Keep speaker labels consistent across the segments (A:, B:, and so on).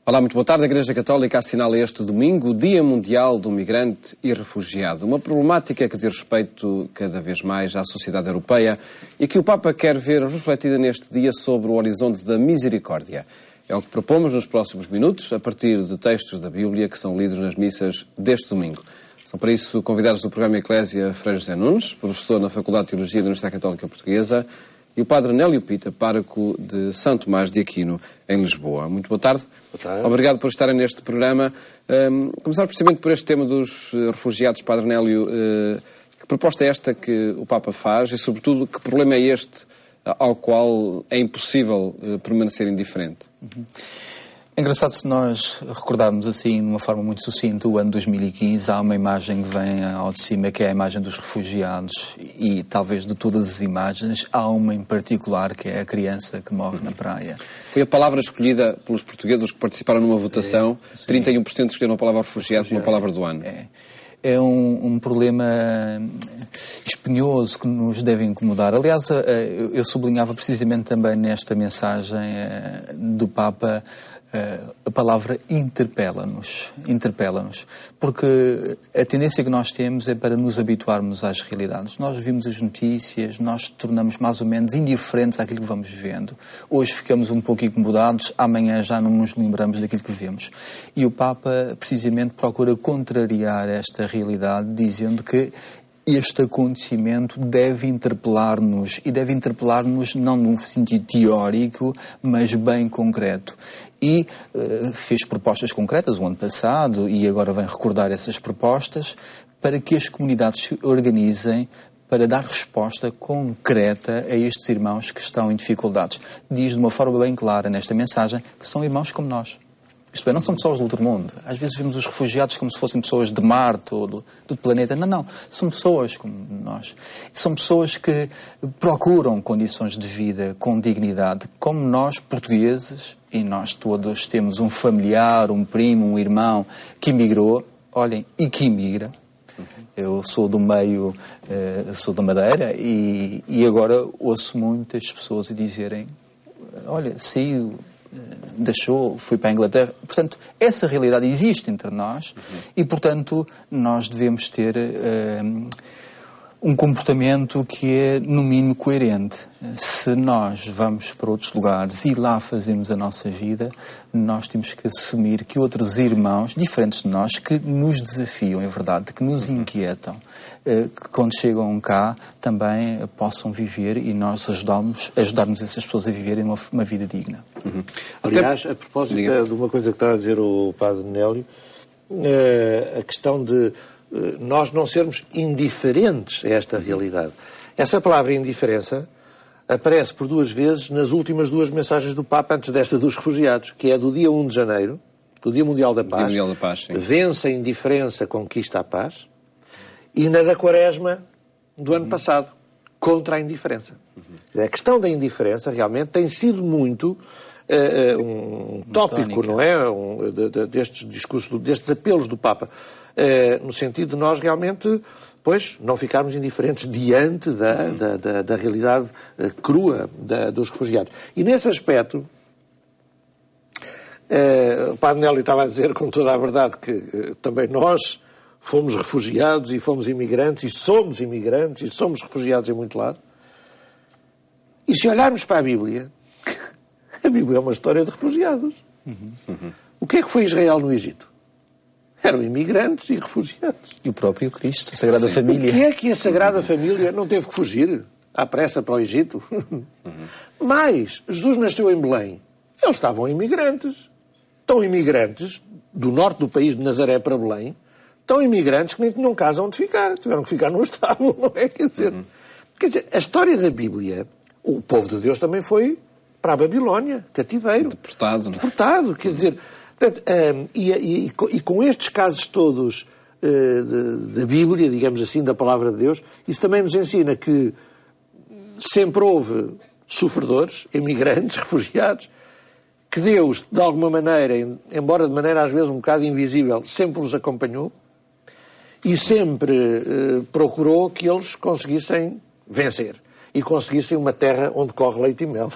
A: Olá, muito boa tarde. A Igreja Católica assinala este domingo o Dia Mundial do Migrante e Refugiado. Uma problemática que diz respeito cada vez mais à sociedade europeia e que o Papa quer ver refletida neste dia sobre o horizonte da misericórdia. É o que propomos nos próximos minutos, a partir de textos da Bíblia que são lidos nas missas deste domingo. São para isso convidados do programa Eclésia Frei José Nunes, professor na Faculdade de Teologia da Universidade Católica Portuguesa, e o padre Nélio Pita, pároco de São Tomás de Aquino, em Lisboa. Muito boa tarde.
B: Boa tarde.
A: Obrigado por estarem neste programa. Começar precisamente por este tema dos refugiados, padre Nélio. Que proposta é esta que o Papa faz e, sobretudo, que problema é este ao qual é impossível permanecer indiferente?
C: É engraçado se nós recordarmos assim, de uma forma muito sucinta, o ano 2015, há uma imagem que vem ao de cima, que é a imagem dos refugiados, e talvez de todas as imagens, há uma em particular, que é a criança que morre na praia.
A: Foi a palavra escolhida pelos portugueses que participaram numa votação, 31% escolheram a palavra refugiado como a palavra do ano.
C: É um problema espinhoso que nos deve incomodar. Aliás, eu sublinhava precisamente também nesta mensagem do Papa a palavra interpela-nos, porque a tendência que nós temos é para nos habituarmos às realidades. Nós vimos as notícias, nós tornamos mais ou menos indiferentes àquilo que vamos vendo. Hoje ficamos um pouco incomodados, amanhã já não nos lembramos daquilo que vemos. E o Papa, precisamente, procura contrariar esta realidade, dizendo que este acontecimento deve interpelar-nos, e deve interpelar-nos não num sentido teórico, mas bem concreto. E fez propostas concretas o ano passado, e agora vem recordar essas propostas, para que as comunidades se organizem para dar resposta concreta a estes irmãos que estão em dificuldades. Diz de uma forma bem clara nesta mensagem que são irmãos como nós. Isto é, não são pessoas do outro mundo. Às vezes vemos os refugiados como se fossem pessoas de Marte ou do planeta. Não. São pessoas como nós. São pessoas que procuram condições de vida com dignidade, como nós, portugueses, e nós todos temos um familiar, um primo, um irmão que emigrou, olhem, e que imigra. Eu sou do meio, sou da Madeira, e agora ouço muitas pessoas a dizerem, olha, saiu, deixou, fui para a Inglaterra. Portanto, essa realidade existe entre nós e, portanto, nós devemos ter um comportamento que é, no mínimo, coerente. Se nós vamos para outros lugares e lá fazemos a nossa vida, nós temos que assumir que outros irmãos, diferentes de nós, que nos desafiam, é verdade, que nos inquietam, que quando chegam cá também possam viver e nós ajudarmos essas pessoas a viverem uma vida digna.
B: Aliás, a propósito de uma coisa que está a dizer o padre Nélio, a questão de nós não sermos indiferentes a esta realidade. Essa palavra indiferença aparece por duas vezes nas últimas duas mensagens do Papa antes desta dos refugiados, que é do dia 1 de janeiro, do Dia Mundial da Paz, vence a indiferença, conquista a paz, e na da Quaresma do ano passado, contra a indiferença. A questão da indiferença realmente tem sido muito um tópico, não é? Destes discursos, destes apelos do Papa. No sentido de nós realmente, pois, não ficarmos indiferentes diante da realidade crua dos refugiados. E nesse aspecto, o padre Nélio estava a dizer com toda a verdade que também nós fomos refugiados e fomos imigrantes e somos refugiados em muito lado. E se olharmos para a Bíblia é uma história de refugiados. O que é que foi Israel no Egito? Eram imigrantes e refugiados.
C: E o próprio Cristo, a Sagrada Família.
B: O que é que a Sagrada Família não teve que fugir à pressa para o Egito? Mas Jesus nasceu em Belém. Eles estavam imigrantes. Tão imigrantes, do norte do país de Nazaré para Belém, tão imigrantes que nem tinham casa onde ficar. Tiveram que ficar num estábulo, não é? Quer dizer, a história da Bíblia, o povo de Deus também foi para a Babilónia, cativeiro. Deportado, quer dizer... E com estes casos todos da Bíblia, digamos assim, da Palavra de Deus, isso também nos ensina que sempre houve sofredores, imigrantes, refugiados, que Deus, de alguma maneira, embora de maneira às vezes um bocado invisível, sempre os acompanhou e sempre procurou que eles conseguissem vencer e conseguissem uma terra onde corre leite e mel.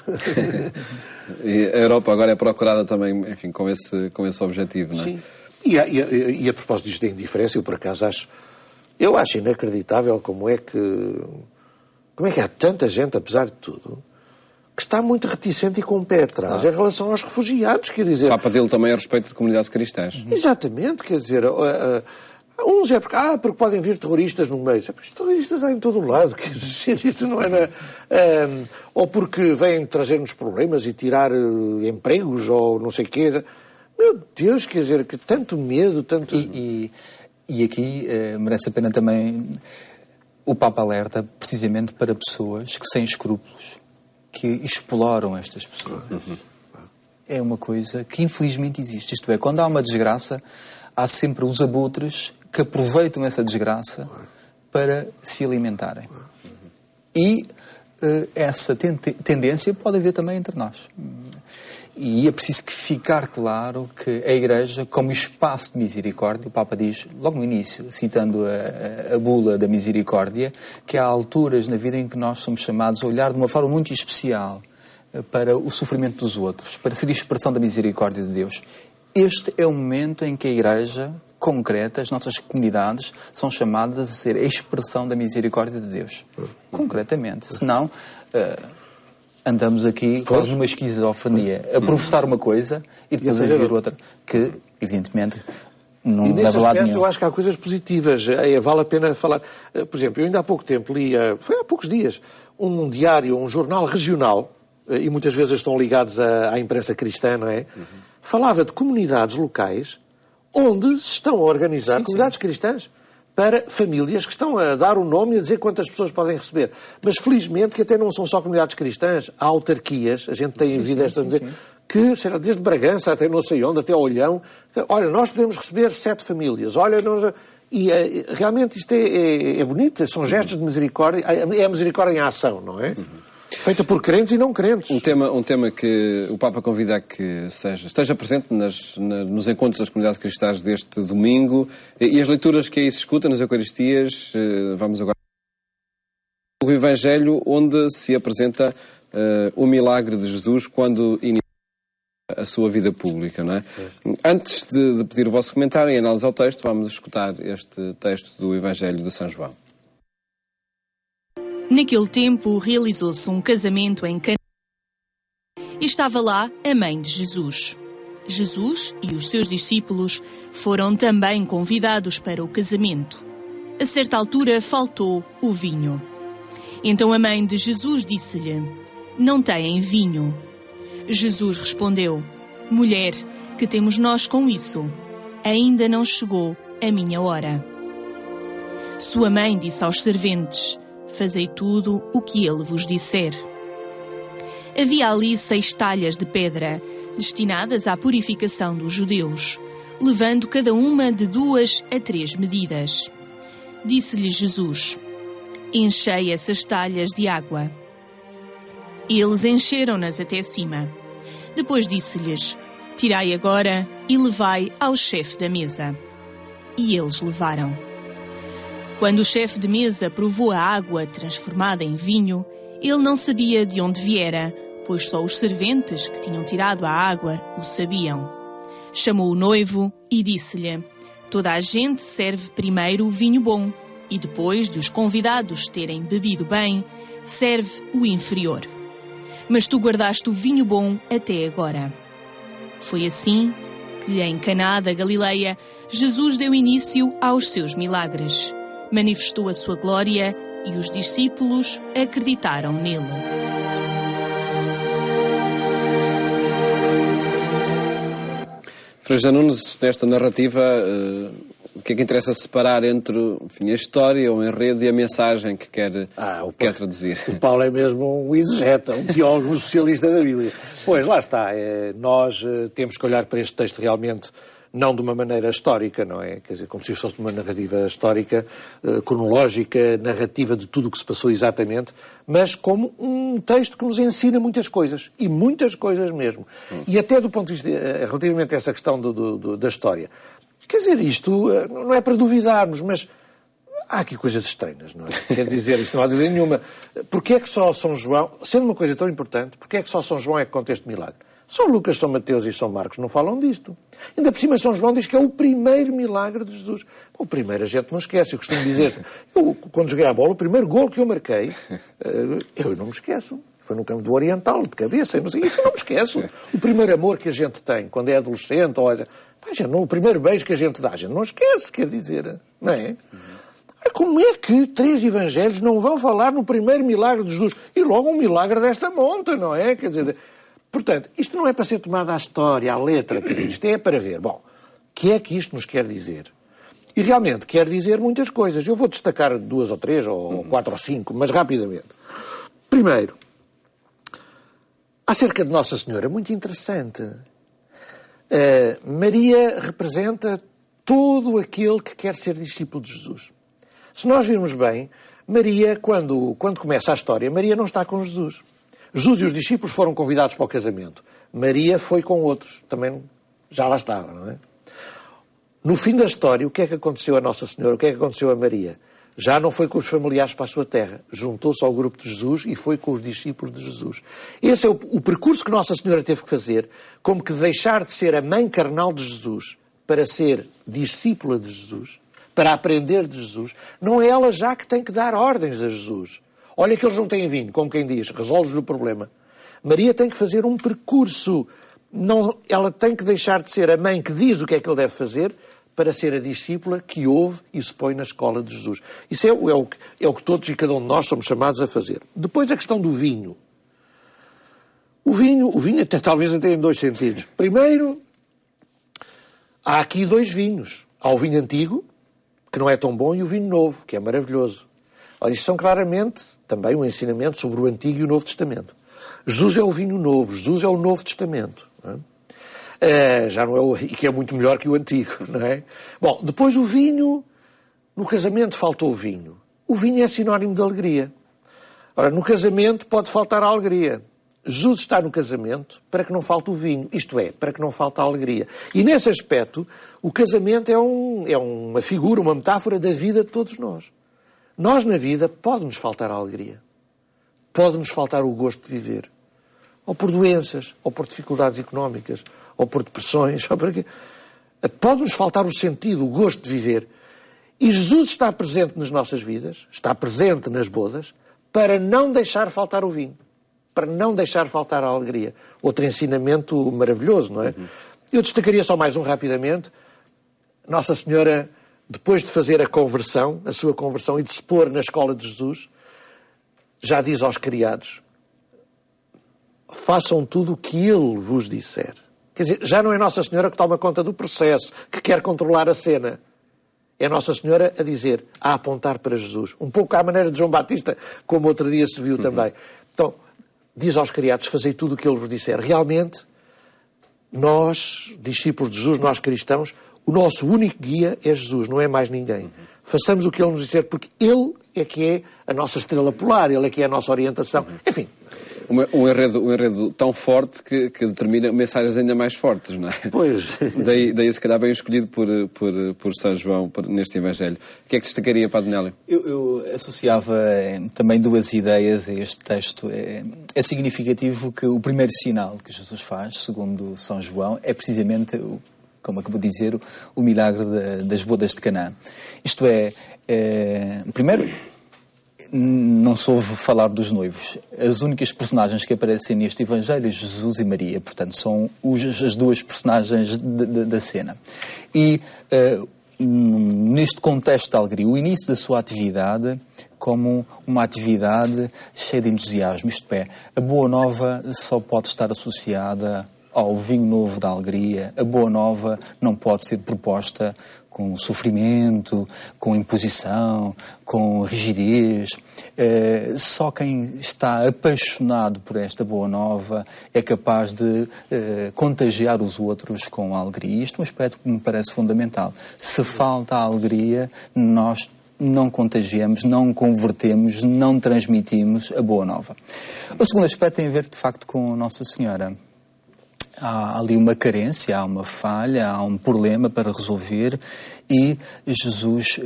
A: E a Europa agora é procurada também, enfim, com esse objetivo, não é?
B: Sim. E a propósito disto da indiferença, eu por acaso acho inacreditável como é que há tanta gente, apesar de tudo, que está muito reticente e com o pé atrás em relação aos refugiados, quer dizer...
A: O Papa dele também a respeito de comunidades cristãs.
B: Exatamente, quer dizer... uns é porque podem vir terroristas no meio. Os terroristas há em todo o lado, quer dizer, isto não é... ou porque vêm trazer-nos problemas e tirar empregos ou não sei o quê. Meu Deus, quer dizer, que tanto medo, tanto...
C: E aqui merece a pena também... O Papa alerta precisamente para pessoas que sem escrúpulos, que exploram estas pessoas. É uma coisa que infelizmente existe. Isto é, quando há uma desgraça, há sempre os abutres que aproveitam essa desgraça para se alimentarem. E essa tendência pode haver também entre nós. E é preciso que ficar claro que a Igreja, como espaço de misericórdia, o Papa diz, logo no início, citando a bula da misericórdia, que há alturas na vida em que nós somos chamados a olhar de uma forma muito especial para o sofrimento dos outros, para ser expressão da misericórdia de Deus. Este é o momento em que a Igreja concreta, as nossas comunidades, são chamadas a ser a expressão da misericórdia de Deus. Concretamente. Senão... andamos aqui quase numa esquizofrenia, a professar uma coisa e depois a ver outra, que, evidentemente, não leva a lado nenhum.
B: Eu acho que há coisas positivas, vale a pena falar. Por exemplo, eu ainda há pouco tempo li, foi há poucos dias, um diário, um jornal regional, e muitas vezes estão ligados à imprensa cristã, não é? Falava de comunidades locais onde se estão a organizar comunidades cristãs para famílias que estão a dar o nome e a dizer quantas pessoas podem receber. Mas, felizmente, que até não são só comunidades cristãs, há autarquias, a gente tem em vida esta... que, sei lá, desde Bragança até não sei onde, até Olhão, olha, nós podemos receber 7 famílias, olha, e realmente isto é bonito, são gestos de misericórdia, é a misericórdia em ação, não é? Feita por crentes e não crentes.
A: Um tema que o Papa convida a que esteja presente nos encontros das comunidades cristãs deste domingo, e as leituras que aí se escutam nas Eucaristias. Vamos agora o Evangelho, onde se apresenta o milagre de Jesus quando inicia a sua vida pública, não é? Antes de pedir o vosso comentário e análise ao texto, vamos escutar este texto do Evangelho de São João.
D: Naquele tempo, realizou-se um casamento em Caná. E estava lá a mãe de Jesus. Jesus e os seus discípulos foram também convidados para o casamento. A certa altura faltou o vinho. Então a mãe de Jesus disse-lhe: "Não têm vinho." Jesus respondeu: "Mulher, que temos nós com isso? Ainda não chegou a minha hora." Sua mãe disse aos serventes: "Fazei tudo o que ele vos disser." Havia ali 6 talhas de pedra, destinadas à purificação dos judeus, levando cada uma de 2 a 3 medidas. Disse-lhe Jesus: "Enchei essas talhas de água." Eles encheram-nas até cima. Depois disse-lhes: "Tirai agora e levai ao chefe da mesa." E eles levaram. Quando o chefe de mesa provou a água transformada em vinho, ele não sabia de onde viera, pois só os serventes que tinham tirado a água o sabiam. Chamou o noivo e disse-lhe: "Toda a gente serve primeiro o vinho bom, e depois de os convidados terem bebido bem, serve o inferior. Mas tu guardaste o vinho bom até agora." Foi assim que, em Caná da Galileia, Jesus deu início aos seus milagres. Manifestou a sua glória e os discípulos acreditaram nele.
A: Frei José Nunes, nesta narrativa, o que é que interessa separar entre, enfim, a história, o enredo e a mensagem que quer traduzir?
B: O Paulo é mesmo um exegeta, um teólogo, um especialista da Bíblia. Pois, lá está. Nós temos que olhar para este texto realmente não de uma maneira histórica, não é? Quer dizer, como se fosse uma narrativa histórica, cronológica, narrativa de tudo o que se passou exatamente, mas como um texto que nos ensina muitas coisas, e muitas coisas mesmo. E até do ponto de vista, relativamente a essa questão da história. Quer dizer, isto não é para duvidarmos, mas há aqui coisas estranhas, não é? Quer dizer, isto não há dúvida nenhuma. Porquê é que só São João, sendo uma coisa tão importante, porquê é que só São João é que conta este milagre? São Lucas, São Mateus e São Marcos não falam disto. Ainda por cima, São João diz que é o primeiro milagre de Jesus. O primeiro a gente não esquece. Eu costumo dizer, quando joguei a bola, o primeiro gol que eu marquei, eu não me esqueço. Foi no campo do Oriental, de cabeça, não sei, isso eu não me esqueço. O primeiro amor que a gente tem, quando é adolescente, o primeiro beijo que a gente dá, a gente não esquece, quer dizer, não é? Como é que 3 evangelhos não vão falar no primeiro milagre de Jesus? E logo um milagre desta monta, não é? Quer dizer, portanto, isto não é para ser tomado à história, à letra, isto é para ver. Bom, o que é que isto nos quer dizer? E realmente quer dizer muitas coisas. Eu vou destacar 2 ou 3, ou 4 ou 5, mas rapidamente. Primeiro, acerca de Nossa Senhora, muito interessante. Maria representa todo aquele que quer ser discípulo de Jesus. Se nós virmos bem, Maria, quando começa a história, Maria não está com Jesus. Jesus e os discípulos foram convidados para o casamento. Maria foi com outros. Também já lá estava, não é? No fim da história, o que é que aconteceu a Nossa Senhora? O que é que aconteceu a Maria? Já não foi com os familiares para a sua terra. Juntou-se ao grupo de Jesus e foi com os discípulos de Jesus. Esse é o percurso que Nossa Senhora teve que fazer, como que deixar de ser a mãe carnal de Jesus para ser discípula de Jesus, para aprender de Jesus. Não é ela já que tem que dar ordens a Jesus. Olha que eles não têm vinho, como quem diz, resolve-lhe o problema. Maria tem que fazer um percurso. Ela tem que deixar de ser a mãe que diz o que é que ele deve fazer para ser a discípula que ouve e se põe na escola de Jesus. Isso é o que todos e cada um de nós somos chamados a fazer. Depois a questão do vinho. O vinho talvez até em 2 sentidos. Primeiro, há aqui 2 vinhos. Há o vinho antigo, que não é tão bom, e o vinho novo, que é maravilhoso. Ora, isto são claramente também um ensinamento sobre o Antigo e o Novo Testamento. Jesus é o vinho novo, Jesus é o Novo Testamento. Não é? Já não é e que é muito melhor que o Antigo, não é? Bom, depois o vinho, no casamento faltou o vinho. O vinho é sinónimo de alegria. Ora, no casamento pode faltar a alegria. Jesus está no casamento para que não falte o vinho, isto é, para que não falte a alegria. E nesse aspecto, o casamento é uma figura, uma metáfora da vida de todos nós. Nós, na vida, pode-nos faltar a alegria. Pode-nos faltar o gosto de viver. Ou por doenças, ou por dificuldades económicas, ou por depressões, ou por aqui. Pode-nos faltar o sentido, o gosto de viver. E Jesus está presente nas nossas vidas, está presente nas bodas, para não deixar faltar o vinho. Para não deixar faltar a alegria. Outro ensinamento maravilhoso, não é? Eu destacaria só mais um rapidamente. Nossa Senhora, depois de fazer a sua conversão e de se pôr na escola de Jesus, já diz aos criados, façam tudo o que Ele vos disser. Quer dizer, já não é Nossa Senhora que toma conta do processo, que quer controlar a cena. É Nossa Senhora a dizer, a apontar para Jesus. Um pouco à maneira de João Batista, como outro dia se viu também. Então, diz aos criados, fazei tudo o que Ele vos disser. Realmente, nós, discípulos de Jesus, nós cristãos, o nosso único guia é Jesus, não é mais ninguém. Façamos o que Ele nos disser, porque Ele é que é a nossa estrela polar, Ele é que é a nossa orientação. Enfim.
A: Um enredo tão forte que determina mensagens ainda mais fortes, não é?
B: Pois.
A: Daí se calhar bem escolhido por São João neste Evangelho. O que é que destacaria, Padre Nélio?
C: Eu associava também 2 ideias a este texto. É significativo que o primeiro sinal que Jesus faz, segundo São João, é precisamente, como acabou de dizer, o milagre das bodas de Caná. Isto é, primeiro, não se ouve falar dos noivos. As únicas personagens que aparecem neste Evangelho é Jesus e Maria. Portanto, são as 2 personagens da cena. E neste contexto da alegria, o início da sua atividade como uma atividade cheia de entusiasmo. Isto é, a boa nova só pode estar associada ao vinho novo da alegria. A boa nova não pode ser proposta com sofrimento, com imposição, com rigidez. Só quem está apaixonado por esta boa nova é capaz de contagiar os outros com a alegria. Isto é um aspecto que me parece fundamental. Se falta a alegria, nós não contagiamos, não convertemos, não transmitimos a boa nova. O segundo aspecto tem a ver, de facto, com Nossa Senhora. há ali uma carência, há uma falha, há um problema para resolver e Jesus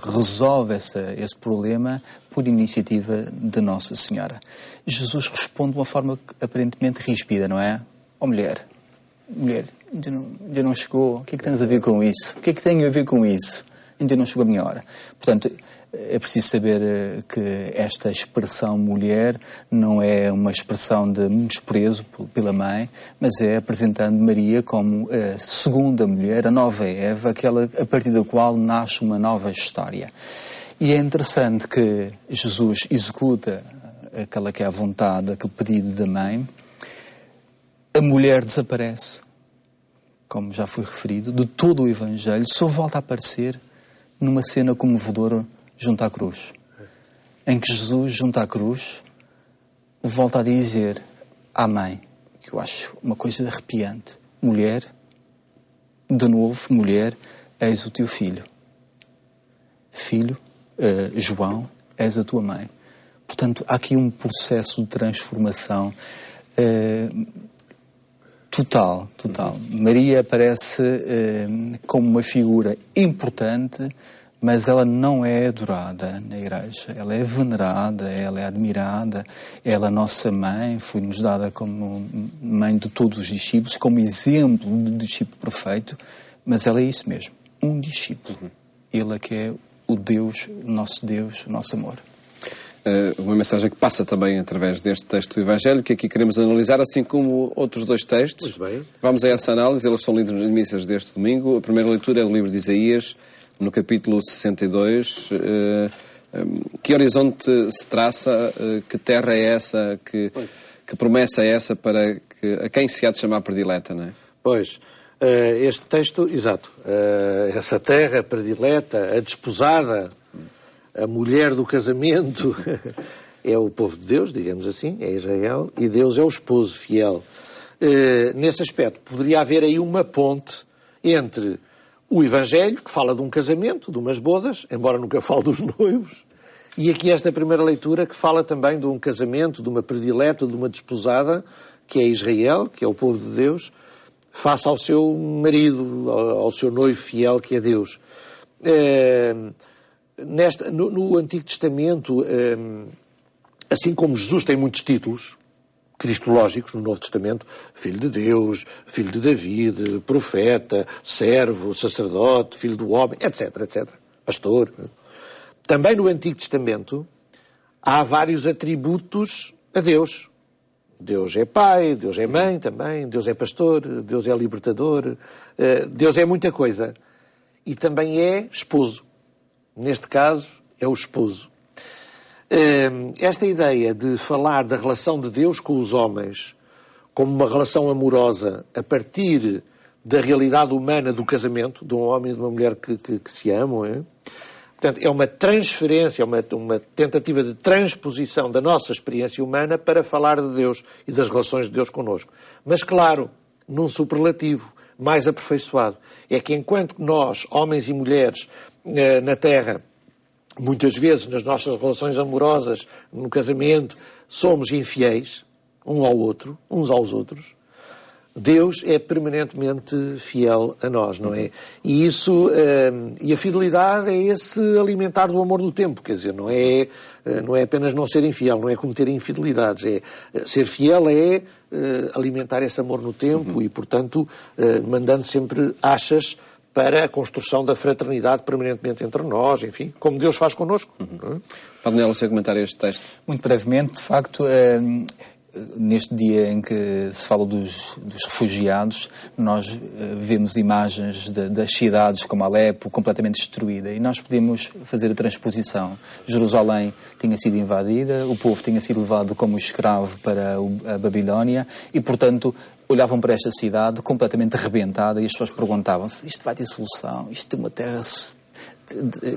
C: resolve esse problema por iniciativa de Nossa Senhora. Jesus responde de uma forma aparentemente ríspida, não é? Ó mulher, ainda não chegou, o que é que tens a ver com isso? O que é que tenho a ver com isso? Ainda não chegou a minha hora. Portanto, é preciso saber que esta expressão mulher não é uma expressão de desprezo pela mãe, mas é apresentando Maria como a segunda mulher, a nova Eva, aquela a partir da qual nasce uma nova história. E é interessante que Jesus executa aquela que é a vontade, aquele pedido da mãe. A mulher desaparece, como já foi referido, de todo o Evangelho, só volta a aparecer numa cena comovedora junto à cruz, em que Jesus, junto à cruz, volta a dizer à mãe, que eu acho uma coisa arrepiante: mulher, de novo, mulher, eis o teu filho. Filho, João, és a tua mãe. Portanto, há aqui um processo de transformação total. Maria aparece como uma figura importante, mas ela não é adorada na Igreja. Ela é venerada, ela é admirada, ela é a nossa mãe, foi-nos dada como mãe de todos os discípulos, como exemplo de discípulo perfeito, mas ela é isso mesmo, um discípulo. Ele é que é o Deus, o nosso amor.
A: Uma mensagem que passa também através deste texto do Evangelho, que aqui queremos analisar, assim como outros dois textos.
B: Muito bem.
A: Vamos a essa análise, eles são lidos nas missas deste domingo. A primeira leitura é do livro de Isaías, no capítulo 62. Que horizonte se traça, que terra é essa, que promessa é essa para a quem se há de chamar predileta, não é?
B: Pois, este texto, exato, essa terra predileta, a desposada, a mulher do casamento, é o povo de Deus, digamos assim, é Israel, e Deus é o esposo fiel. Nesse aspecto, poderia haver aí uma ponte entre o Evangelho, que fala de um casamento, de umas bodas, embora nunca fale dos noivos, e aqui esta primeira leitura que fala também de um casamento, de uma predileta, de uma desposada, que é Israel, que é o povo de Deus, face ao seu marido, ao seu noivo fiel, que é Deus. No Antigo Testamento, assim como Jesus tem muitos títulos cristológicos no Novo Testamento, filho de Deus, filho de David, profeta, servo, sacerdote, filho do homem, etc, pastor. Também no Antigo Testamento há vários atributos a Deus. Deus é pai, Deus é mãe também, Deus é pastor, Deus é libertador, Deus é muita coisa. E também é esposo. Neste caso, é o esposo. Esta ideia de falar da relação de Deus com os homens como uma relação amorosa a partir da realidade humana do casamento, de um homem e de uma mulher que se amam, é? Portanto, é uma transferência, uma tentativa de transposição da nossa experiência humana para falar de Deus e das relações de Deus connosco. Mas, claro, num superlativo mais aperfeiçoado. É que enquanto nós, homens e mulheres, na Terra, muitas vezes nas nossas relações amorosas, no casamento, somos infiéis uns aos outros, Deus é permanentemente fiel a nós, não é? E isso, e a fidelidade é esse alimentar do amor do tempo, quer dizer, não é apenas não ser infiel, não é cometer infidelidades, ser fiel é alimentar esse amor no tempo e, portanto, mandando sempre achas para a construção da fraternidade permanentemente entre nós, enfim, como Deus faz connosco.
A: Pode, Nela, você comentar este texto?
C: Muito brevemente, de facto, neste dia em que se fala dos refugiados, nós vemos imagens das cidades como Alepo completamente destruída e nós podemos fazer a transposição. Jerusalém tinha sido invadida, o povo tinha sido levado como escravo para a Babilónia e, portanto, olhavam para esta cidade completamente arrebentada e as pessoas perguntavam-se: isto vai ter solução? Isto é uma terra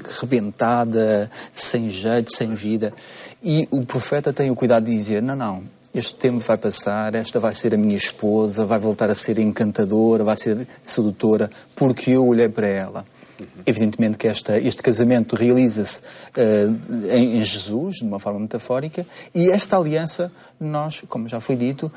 C: arrebentada, sem jeito, sem vida. E o profeta tem o cuidado de dizer: não, este tempo vai passar, esta vai ser a minha esposa, vai voltar a ser encantadora, vai ser sedutora, porque eu olhei para ela. Evidentemente que este casamento realiza-se em Jesus, de uma forma metafórica, e esta aliança, nós, como já foi dito,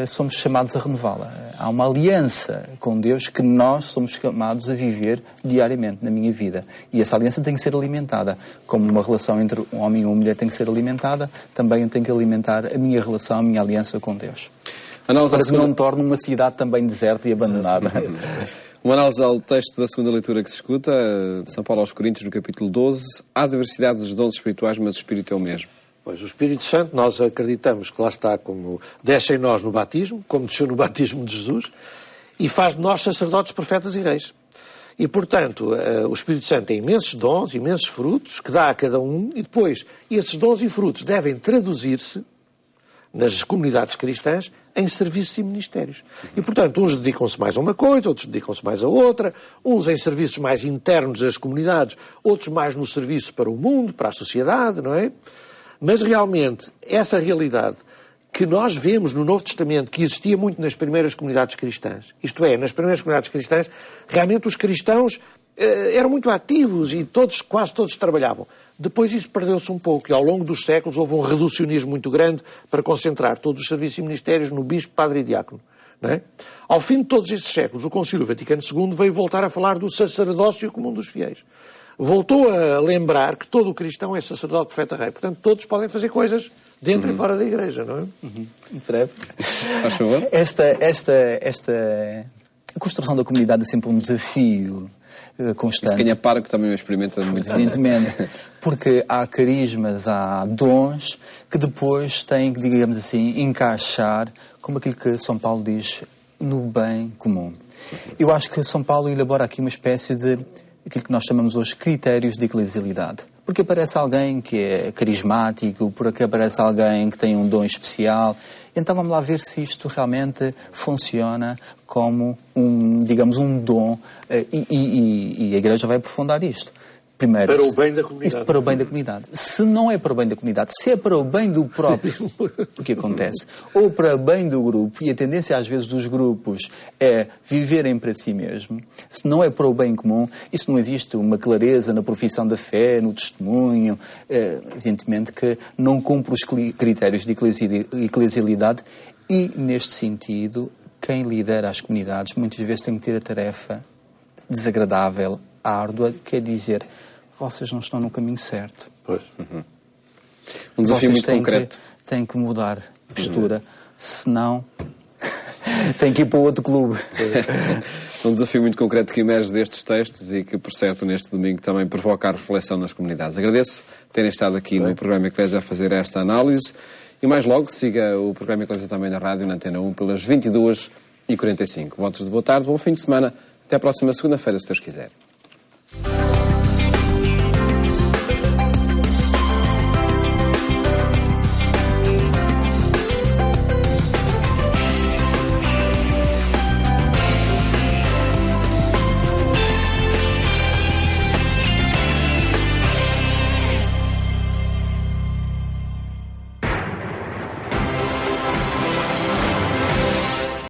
C: somos chamados a renová-la. Há uma aliança com Deus que nós somos chamados a viver diariamente na minha vida. E essa aliança tem que ser alimentada. Como uma relação entre um homem e uma mulher tem que ser alimentada, também eu tenho que alimentar a minha relação, a minha aliança com Deus. Para que não me torne uma cidade também deserta e abandonada.
A: Uma análise ao texto da segunda leitura que se escuta, de São Paulo aos Coríntios, no capítulo 12. Há diversidade dos dons espirituais, mas o Espírito é o mesmo.
B: Pois, o Espírito Santo, nós acreditamos que lá está como desce em nós no batismo, como desceu no batismo de Jesus, e faz de nós sacerdotes, profetas e reis. E, portanto, o Espírito Santo tem imensos dons, imensos frutos, que dá a cada um, e depois esses dons e frutos devem traduzir-se nas comunidades cristãs em serviços e ministérios. E, portanto, uns dedicam-se mais a uma coisa, outros dedicam-se mais a outra, uns em serviços mais internos das comunidades, outros mais no serviço para o mundo, para a sociedade, não é? Mas, realmente, essa realidade que nós vemos no Novo Testamento, que existia muito nas primeiras comunidades cristãs, isto é, nas primeiras comunidades cristãs, realmente os cristãos eram muito ativos e quase todos trabalhavam. Depois isso perdeu-se um pouco e ao longo dos séculos houve um reducionismo muito grande para concentrar todos os serviços e ministérios no bispo, padre e diácono. Não é? Ao fim de todos estes séculos, o Concílio Vaticano II veio voltar a falar do sacerdócio comum dos fiéis. Voltou a lembrar que todo o cristão é sacerdote, profeta, rei. Portanto, todos podem fazer coisas dentro e fora da Igreja, não é?
C: Fred?
A: Faz favor.
C: Esta construção da comunidade é sempre um desafio constante.
A: Quem é pároco também experimenta muito.
C: Evidentemente, porque há carismas, há dons que depois têm que, digamos assim, encaixar, como aquilo que São Paulo diz, no bem comum. Eu acho que São Paulo elabora aqui uma espécie de aquilo que nós chamamos hoje critérios de eclesialidade. Porque aparece alguém que é carismático, porque aparece alguém que tem um dom especial. Então vamos lá ver se isto realmente funciona como digamos, um dom. E a Igreja vai aprofundar isto. Primeiro,
B: para o bem da comunidade.
C: Isto para o bem da comunidade. Se não é para o bem da comunidade, se é para o bem do próprio, o que acontece? Ou para o bem do grupo, e a tendência às vezes dos grupos é viverem para si mesmo, se não é para o bem comum, isso não existe uma clareza na profissão da fé, no testemunho, evidentemente que não cumpre os critérios de eclesialidade e, neste sentido, quem lidera as comunidades muitas vezes tem que ter a tarefa desagradável, árdua, que é dizer: vocês não estão no caminho certo.
B: Pois.
A: Um desafio muito concreto.
C: Têm que mudar a postura, senão têm que ir para outro clube.
A: Um desafio muito concreto que emerge destes textos e que, por certo, neste domingo também provoca a reflexão nas comunidades. Agradeço terem estado aqui no programa Eclésia a fazer esta análise e mais logo siga o programa Eclésia também na rádio, na Antena 1, pelas 22h45. Votos de boa tarde, bom fim de semana. Até a próxima segunda-feira, se Deus quiser.